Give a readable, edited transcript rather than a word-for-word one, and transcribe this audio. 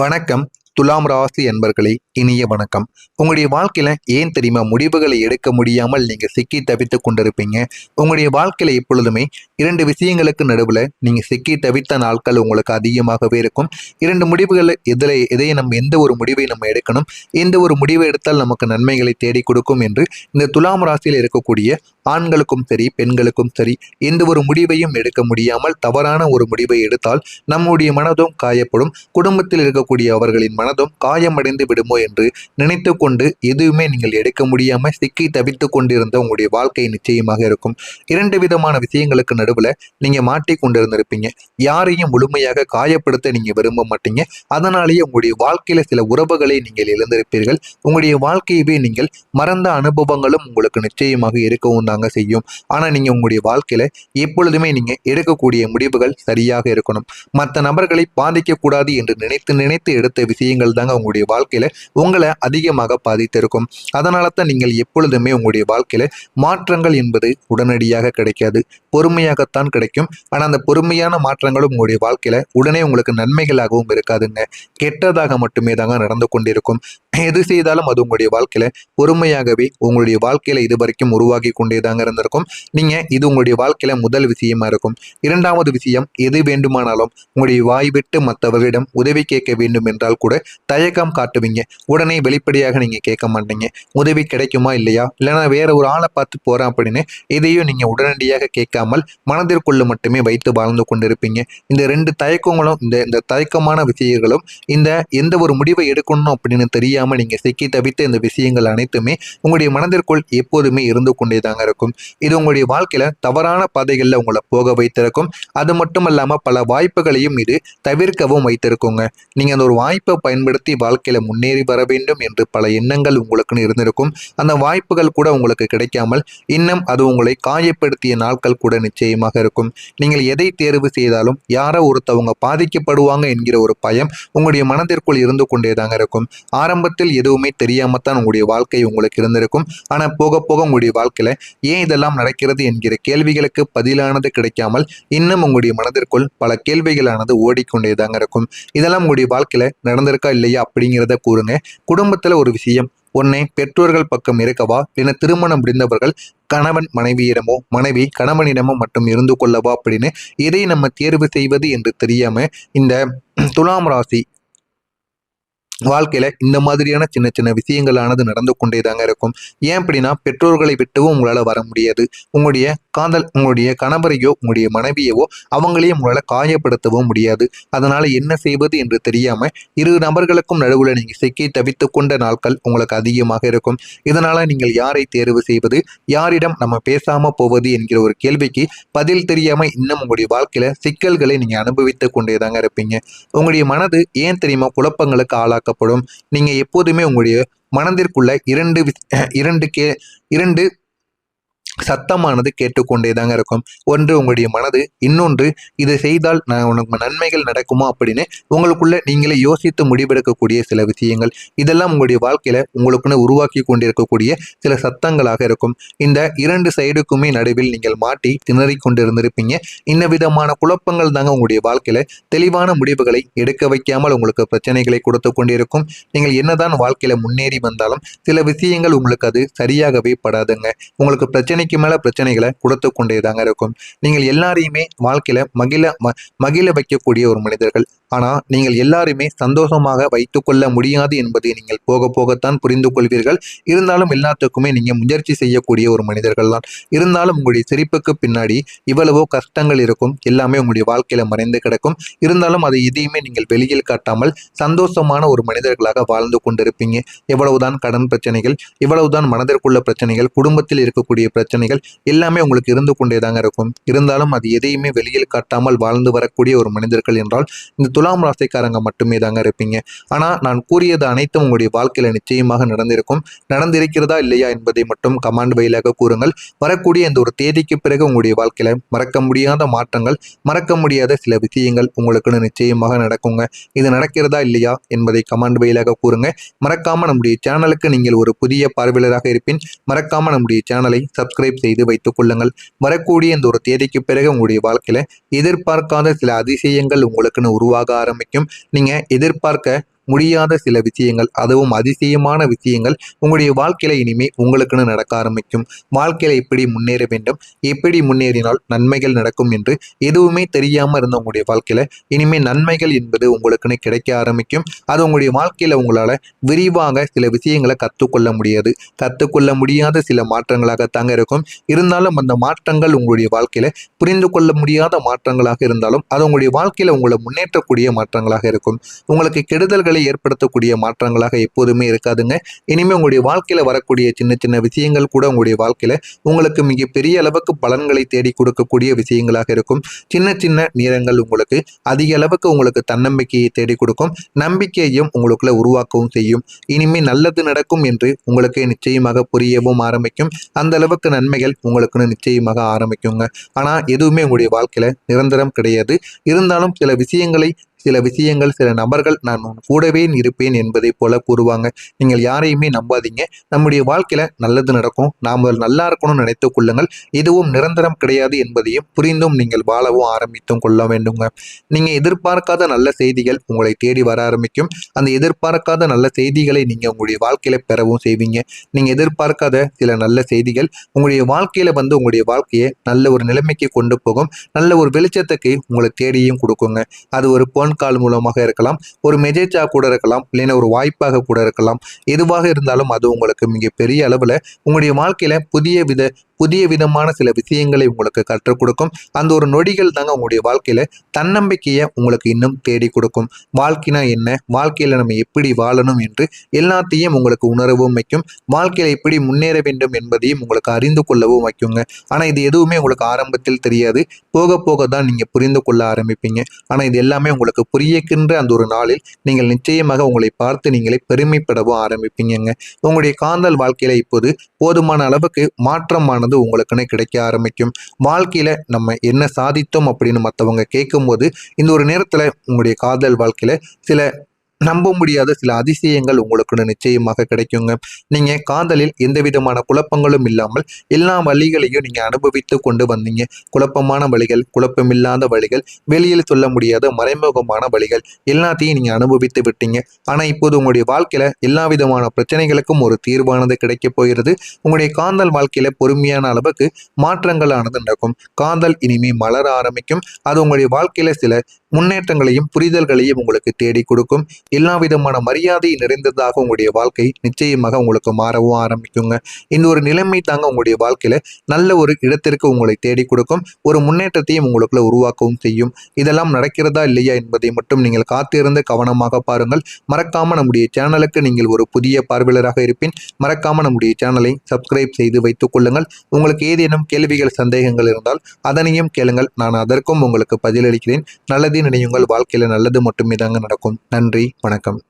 வணக்கம். துலாம் ராசி என்பர்களே, இனிய வணக்கம். உங்களுடைய வாழ்க்கையில ஏன் தெரியுமா முடிவுகளை எடுக்க முடியாமல் நீங்க சிக்கி தவித்துக் கொண்டிருப்பீங்க. உங்களுடைய வாழ்க்கையில எப்பொழுதுமே இரண்டு விஷயங்களுக்கு நடுவுல நீங்க சிக்கி தவித்த நாட்கள் உங்களுக்கு அதிகமாகவே இருக்கும். இரண்டு முடிவுகள் எந்த ஒரு முடிவை நம்ம எடுக்கணும், எந்த ஒரு முடிவை எடுத்தால் நமக்கு நன்மைகளை தேடி கொடுக்கும் என்று இந்த துலாம் ராசியில் இருக்கக்கூடிய ஆண்களுக்கும் சரி பெண்களுக்கும் சரி எந்த ஒரு முடிவையும் எடுக்க முடியாமல் தவறான ஒரு முடிவை எடுத்தால் நம்முடைய மனதும் காயப்படும், குடும்பத்தில் இருக்கக்கூடிய அவர்களின் மனதும் காயமடைந்து விடுமோ என்று நினைத்து கொண்டு எதுவுமே நீங்கள் எடுக்க முடியாம சிக்கி தவித்து கொண்டிருந்த உங்களுடைய வாழ்க்கை நிச்சயமாக இருக்கும். இரண்டு விதமான விஷயங்களுக்கு நடுவுல நீங்க மாட்டி கொண்டிருந்திருப்பீங்க. யாரையும் முழுமையாக காயப்படுத்த நீங்க விரும்ப மாட்டீங்க. அதனாலேயே உங்களுடைய வாழ்க்கையில சில உறவுகளை நீங்கள் இழந்திருப்பீர்கள். உங்களுடைய வாழ்க்கையவே நீங்கள் மறந்த அனுபவங்களும் உங்களுக்கு நிச்சயமாக இருக்கவும் தாங்க செய்யும். ஆனா நீங்க உங்களுடைய வாழ்க்கையில எப்பொழுதுமே நீங்க எடுக்கக்கூடிய முடிவுகள் சரியாக இருக்கணும். மற்ற நபர்களை பாதிக்க கூடாது என்று நினைத்து நினைத்து எடுத்த விஷயங்கள் தாங்க உங்களுடைய வாழ்க்கையில உங்களை அதிகமாக பாதித்திருக்கும். அதனால தான் நீங்கள் எப்பொழுதுமே உங்களுடைய வாழ்க்கையில மாற்றங்கள் என்பது உடனடியாக கிடைக்காது, பொறுமையாகத்தான் கிடைக்கும். ஆனா அந்த பொறுமையான மாற்றங்களும் உங்களுடைய வாழ்க்கையில உடனே உங்களுக்கு நன்மைகளாகவும் இருக்காதுங்க, கெட்டதாக மட்டுமே தாங்க நடந்து கொண்டிருக்கும். எது செய்தாலும் அது உங்களுடைய வாழ்க்கையில பொறுமையாகவே உங்களுடைய வாழ்க்கையில இது வரைக்கும் உருவாகி கொண்டேதாங்க இருந்திருக்கும். நீங்க இது உங்களுடைய வாழ்க்கையில முதல் விஷயமா இருக்கும். இரண்டாவது விஷயம், எது வேண்டுமானாலும் உங்களுடைய வாய் விட்டு மற்றவர்களிடம் உதவி கேட்க வேண்டும் என்றால் கூட தயக்கம் காட்டுவீங்க. உடனே வெளிப்படையாக நீங்க கேட்க மாட்டீங்க. உதவி கிடைக்குமா இல்லையா, இல்லைன்னா வேற ஒரு ஆளை பார்த்து போறேன் அப்படின்னு இதையும் நீங்க உடனடியாக கேட்காமல் மனதிற்குள்ள மட்டுமே வைத்து வாழ்ந்து கொண்டிருப்பீங்க. இந்த ரெண்டு தயக்கங்களும் இந்த தயக்கமான விஷயங்களும் இந்த எந்த ஒரு முடிவை எடுக்கணும் அப்படின்னு தெரியாம நீங்க சிக்கி தவித்த இந்த விஷயங்கள் அனைத்துமே உங்களுடைய மனதிற்குள் எப்போதுமே இருந்து கொண்டேதாங்க இருக்கும். இது உங்களுடைய வாழ்க்கையில தவறான பாதைகள்ல உங்களை போக வைத்திருக்கும். அது மட்டும் இல்லாம பல வாய்ப்புகளையும் இது தவிர்க்கவும் வைத்திருக்குங்க. நீங்க அந்த ஒரு வாய்ப்பை பயன்படுத்தி வாழ்க்கையில முன்னேறி வர வேண்டும் என்று பல எண்ணங்கள் உங்களுக்குன்னு இருந்திருக்கும். அந்த வாய்ப்புகள் கூட உங்களுக்கு கிடைக்காமல் இன்னும் அது உங்களை காயப்படுத்திய நாட்கள் கூட நிச்சயமாக இருக்கும். நீங்கள் எதை தேர்வு செய்தாலும் யாரோ ஒருத்தவங்க பாதிக்கப்படுவாங்க என்கிற ஒரு பயம் உங்களுடைய மனதிற்குள் இருந்து கொண்டேதாங்க இருக்கும். ஆரம்பத்தில் எதுவுமே தெரியாமத்தான் உங்களுடைய வாழ்க்கை உங்களுக்கு இருந்திருக்கும். ஆனா போக போக உங்களுடைய வாழ்க்கையில ஏன் இதெல்லாம் நடக்கிறது என்கிற கேள்விகளுக்கு பதிலானது கிடைக்காமல் இன்னும் உங்களுடைய மனதிற்குள் பல கேள்விகளானது ஓடிக்கொண்டேதாங்க இருக்கும். இதெல்லாம் உங்களுடைய வாழ்க்கையில நடந்திருக்கா இல்லையா அப்படிங்கிறத கூறுங்க. குடும்பத்துல ஒரு விஷயம், உன்னை பெற்றோர்கள் பக்கம் இருக்கவா, இல்ல திருமணம் முடிந்தவர்கள் கணவன் மனைவியிடமோ மனைவி கணவனிடமோ மட்டும் இருந்து கொள்ளவா அப்படின்னு எதை நம்ம தேர்வு செய்வது என்று தெரியாம இந்த துலாம் ராசி வாழ்க்கையில இந்த மாதிரியான சின்ன சின்ன விஷயங்களானது நடந்து கொண்டேதாங்க இருக்கும். ஏன் அப்படின்னா பெற்றோர்களை விட்டவும் உங்களால வர முடியாது. உங்களுடைய உங்களுடைய கணவரையோ உங்களுடைய மனைவியவோ அவங்களையும் உங்களால காயப்படுத்தவும் முடியாது. அதனால என்ன செய்வது என்று தெரியாம இரு நபர்களுக்கும் நடுவுல நீங்க சிக்கி தவித்து கொண்ட நாட்கள் உங்களுக்கு அதிகமாக இருக்கும். இதனால நீங்கள் யாரை தேர்வு செய்வது, யாரிடம் நம்ம பேசாம போவது என்கிற ஒரு கேள்விக்கு பதில் தெரியாம இன்னும் உங்களுடைய வாழ்க்கையில சிக்கல்களை நீங்க அனுபவித்துக் கொண்டேதாங்க இருப்பீங்க. உங்களுடைய மனது ஏன் தெரியுமா குழப்பங்களுக்கு ஆளாக்கப்படும். நீங்க எப்போதுமே உங்களுடைய மனதிற்குள்ள இரண்டு சத்தமானது கேட்டுக்கொண்டேதாங்க இருக்கும். ஒன்று உங்களுடைய மனது, இன்னொன்று இதை செய்தால் நான் உனக்கு நன்மைகள் நடக்குமா அப்படின்னு உங்களுக்குள்ள நீங்களே யோசித்து முடிவெடுக்கக்கூடிய சில விஷயங்கள். இதெல்லாம் உங்களுடைய வாழ்க்கையில உங்களுக்குன்னு உருவாக்கி கொண்டிருக்கக்கூடிய சில சத்தங்களாக இருக்கும். இந்த இரண்டு சைடுக்குமே நடுவில் நீங்கள் மாட்டி திணறி கொண்டிருந்திருப்பீங்க. இந்த விதமான குழப்பங்கள் தாங்க உங்களுடைய வாழ்க்கையில தெளிவான முடிவுகளை எடுக்க வைக்காமல் உங்களுக்கு பிரச்சனைகளை கொடுத்து கொண்டிருக்கும். நீங்கள் என்னதான் வாழ்க்கையில முன்னேறி வந்தாலும் சில விஷயங்கள் உங்களுக்கு அது சரியாகவே படாதுங்க. உங்களுக்கு பிரச்சனைக்கு மேல பிரச்சனைகளை கொடுத்து கொண்டேதாங்க இருக்கும். நீங்கள் எல்லாரையுமே வாழ்க்கையில மகிழ வைக்கக்கூடிய ஒரு மனிதர்கள். ஆனா நீங்கள் எல்லாருமே சந்தோஷமாக வைத்துக் கொள்ள முடியாது என்பதை நீங்கள் போக போகத்தான் புரிந்து கொள்வீர்கள். இருந்தாலும் எல்லாத்துக்குமே நீங்க முயற்சி செய்யக்கூடிய ஒரு மனிதர்கள் தான். இருந்தாலும் உங்களுடைய சிரிப்புக்கு பின்னாடி இவ்வளவோ கஷ்டங்கள் இருக்கும். எல்லாமே உங்களுடைய வாழ்க்கையில மறைந்து கிடக்கும். இருந்தாலும் அதை எதையுமே நீங்கள் வெளியில் காட்டாமல் சந்தோஷமான ஒரு மனிதர்களாக வாழ்ந்து கொண்டிருப்பீங்க. எவ்வளவுதான் கடன் பிரச்சனைகள், இவ்வளவுதான் மனதிற்குள்ள பிரச்சனைகள், குடும்பத்தில் இருக்கக்கூடிய பிரச்சனைகள் எல்லாமே உங்களுக்கு இருந்து கொண்டேதாங்க இருக்கும். இருந்தாலும் அது எதையுமே வெளியில் காட்டாமல் வாழ்ந்து வரக்கூடிய ஒரு மனிதர்கள் என்றால் இந்த துலாம் ராசிக்காரங்க மட்டுமே தாங்க இருப்பீங்க. ஆனா நான் கூறியது அனைத்தும் உங்களுடைய வாழ்க்கையில நிச்சயமாக நடந்திருக்கும். நடந்திருக்கிறதா இல்லையா என்பதை மட்டும் கமெண்ட் வழியாக கூறுங்கள். வரக்கூடிய இந்த ஒரு தேதிக்கு பிறகு உங்களுடைய வாழ்க்கையில மறக்க முடியாத மாற்றங்கள், மறக்க முடியாத சில விஷயங்கள் உங்களுக்குன்னு நிச்சயமாக நடக்குங்க. இது நடக்கிறதா இல்லையா என்பதை கமெண்ட் வழியாக கூறுங்க. மறக்காம நம்முடைய சேனலுக்கு நீங்கள் ஒரு புதிய பார்வையாளராக இருப்பின் மறக்காம நம்முடைய சேனலை சப்ஸ்கிரைப் செய்து வைத்துக் கொள்ளுங்கள். வரக்கூடிய இந்த ஒரு தேதிக்கு பிறகு உங்களுடைய வாழ்க்கையில எதிர்பார்க்காத சில அதிசயங்கள் உங்களுக்குன்னு உருவாக உருவாக ஆரம்பிக்கும். நீங்க எதிர்பார்க்க முடியாத சில விஷயங்கள், அதுவும் அதிசயமான விஷயங்கள் உங்களுடைய வாழ்க்கையில இனிமே உங்களுக்குன்னு நடக்க ஆரம்பிக்கும். வாழ்க்கையில எப்படி முன்னேற வேண்டும், எப்படி முன்னேறினால் நன்மைகள் நடக்கும் என்று எதுவுமே தெரியாம இருந்த உங்களுடைய வாழ்க்கையில இனிமே நன்மைகள் என்பது உங்களுக்குன்னு கிடைக்க ஆரம்பிக்கும். அது உங்களுடைய வாழ்க்கையில உங்களால விரிவாக சில விஷயங்களை கற்றுக்கொள்ள முடியாது. கற்றுக்கொள்ள முடியாத சில மாற்றங்களாகத்தாங்க இருக்கும். இருந்தாலும் அந்த மாற்றங்கள் உங்களுடைய வாழ்க்கையில புரிந்து கொள்ள முடியாத மாற்றங்களாக இருந்தாலும் அது உங்களுடைய வாழ்க்கையில உங்களை முன்னேற்றக்கூடிய மாற்றங்களாக இருக்கும். உங்களுக்கு கெடுதல்களை ஏற்படுத்தக்கூடிய மாற்றங்களாக எப்போதுமே இருக்காதுங்க. இனிமே உங்களுடைய வாழ்க்கையில வரக்கூடிய சின்ன சின்ன விஷயங்கள் கூட உங்களுடைய வாழ்க்கையில உங்களுக்கு மிக பெரிய அளவுக்கு பலன்களை தேடி கொடுக்கக்கூடிய விஷயங்களாக இருக்கும். சின்ன சின்ன நேரங்கள் உங்களுக்கு அதிக அளவுக்கு உங்களுக்கு தன்னம்பிக்கையை தேடி கொடுக்கும். நம்பிக்கையையும் உங்களுக்குள்ள உருவாக்கவும் செய்யும். இனிமே நல்லது நடக்கும் என்று உங்களுக்கு நிச்சயமாக புரியவும் ஆரம்பிக்கும். அந்த அளவுக்கு நன்மைகள் உங்களுக்குன்னு நிச்சயமாக ஆரம்பிக்குங்க. ஆனா எதுவுமே உங்களுடைய வாழ்க்கையில நிரந்தரம் கிடையாது. இருந்தாலும் சில விஷயங்கள் சில நபர்கள் நான் உன் கூடவே இருப்பேன் என்பதை போல கூறுவாங்க. நீங்கள் யாரையுமே நம்பாதீங்க. நம்முடைய வாழ்க்கையில நல்லது நடக்கும். நாம நல்லா இருக்கணும்னு நினைத்துக் கொள்ளுங்கள். எதுவும் நிரந்தரம் கிடையாது என்பதையும் புரிந்தும் நீங்கள் வாழவும் ஆரம்பித்தும் கொள்ள வேண்டுங்க. நீங்க எதிர்பார்க்காத நல்ல செய்திகள் உங்களை தேடி வர ஆரம்பிக்கும். அந்த எதிர்பார்க்காத நல்ல செய்திகளை நீங்க உங்களுடைய வாழ்க்கையில பெறவும் செய்வீங்க. நீங்க எதிர்பார்க்காத சில நல்ல செய்திகள் உங்களுடைய வாழ்க்கையில வந்து உங்களுடைய வாழ்க்கையை நல்ல ஒரு நிலைமைக்கு கொண்டு போகும். நல்ல ஒரு வெளிச்சத்துக்கு உங்களை தேடியும் கொடுக்குங்க. அது ஒரு போன் கால் மூலமாக இருக்கலாம், ஒரு மெசேஜா கூட இருக்கலாம், இல்லைன்னா ஒரு வாய்ப்பாக கூட இருக்கலாம். எதுவாக இருந்தாலும் அது உங்களுக்கு மிகப்பெரிய அளவுல உங்களுடைய வாழ்க்கையில புதிய விதமான சில விஷயங்களை உங்களுக்கு கற்றுக் கொடுக்கும். அந்த ஒரு நொடிகள் தாங்க உங்களுடைய வாழ்க்கையில தன்னம்பிக்கையை உங்களுக்கு இன்னும் தேடி கொடுக்கும். வாழ்க்கைனா என்ன, வாழ்க்கையில நம்ம எப்படி வாழணும் என்று எல்லாத்தையும் உங்களுக்கு உணரவும் வைக்கும். வாழ்க்கையில எப்படி முன்னேற வேண்டும் என்பதையும் உங்களுக்கு அறிந்து கொள்ளவும் வைக்குங்க. ஆனா இது எதுவுமே உங்களுக்கு ஆரம்பத்தில் தெரியாது. போக போக தான் நீங்க புரிந்து கொள்ள ஆரம்பிப்பீங்க. ஆனா இது எல்லாமே உங்களுக்கு புரியக்கின்ற அந்த ஒரு நாளில் நீங்கள் நிச்சயமாக உங்களை பார்த்து நீங்களே பெருமைப்படவும் ஆரம்பிப்பீங்க. உங்களுடைய காதல் வாழ்க்கையில இப்போது போதுமான அளவுக்கு மாற்றமானது உங்களுக்குன்னு கிடைக்க ஆரம்பிக்கும். வாழ்க்கையில நம்ம என்ன சாதித்தோம் அப்படின்னு மற்றவங்க கேட்கும்போது இந்த ஒரு நேரத்துல உங்களுடைய காதல் வாழ்க்கையில சில நம்ப முடியாத சில அதிசயங்கள் உங்களுக்கு நிச்சயமாக கிடைக்குங்க. நீங்க காதலில் எந்த விதமான குழப்பங்களும் இல்லாமல் எல்லா வழிகளையும் நீங்க அனுபவித்து கொண்டு வந்தீங்க. குழப்பமான வழிகள், குழப்பமில்லாத வழிகள், வெளியில் சொல்ல முடியாத மறைமுகமான வழிகள் எல்லாத்தையும் நீங்க அனுபவித்து விட்டீங்க. ஆனா இப்போது உங்களுடைய வாழ்க்கையில எல்லா விதமான பிரச்சனைகளுக்கும் ஒரு தீர்வானது கிடைக்க போகிறது. உங்களுடைய காதல் வாழ்க்கையில பொறுமையான அளவுக்கு மாற்றங்களானது நடக்கும். காதல் இனிமே மலர ஆரம்பிக்கும். அது உங்களுடைய வாழ்க்கையில சில முன்னேற்றங்களையும் புரிதல்களையும் உங்களுக்கு தேடி கொடுக்கும். எல்லா விதமான மரியாதை நிறைந்ததாக உங்களுடைய வாழ்க்கை நிச்சயமாக உங்களுக்கு மாறவும் ஆரம்பிக்குங்க. இந்த ஒரு நிலைமை தாங்க உங்களுடைய வாழ்க்கையில நல்ல ஒரு இடத்திற்கு உங்களை தேடி கொடுக்கும். ஒரு முன்னேற்றத்தையும் உங்களுக்குள்ள உருவாக்கவும் செய்யும். இதெல்லாம் நடக்கிறதா இல்லையா என்பதை மட்டும் நீங்கள் காத்திருந்து கவனமாக பாருங்கள். மறக்காம நம்முடைய சேனலுக்கு நீங்கள் ஒரு புதிய பார்வையாளராக இருப்பின் மறக்காம நம்முடைய சேனலை சப்ஸ்கிரைப் செய்து வைத்துக் கொள்ளுங்கள். உங்களுக்கு ஏதேனும் கேள்விகள் சந்தேகங்கள் இருந்தால் அதனையும் கேளுங்கள். நான் அதற்கும் உங்களுக்கு பதிலளிக்கிறேன். நல்லது நினையுங்கள். வாழ்க்கையில நல்லது மட்டுமே தாங்க நடக்கும். நன்றி, வணக்கம்.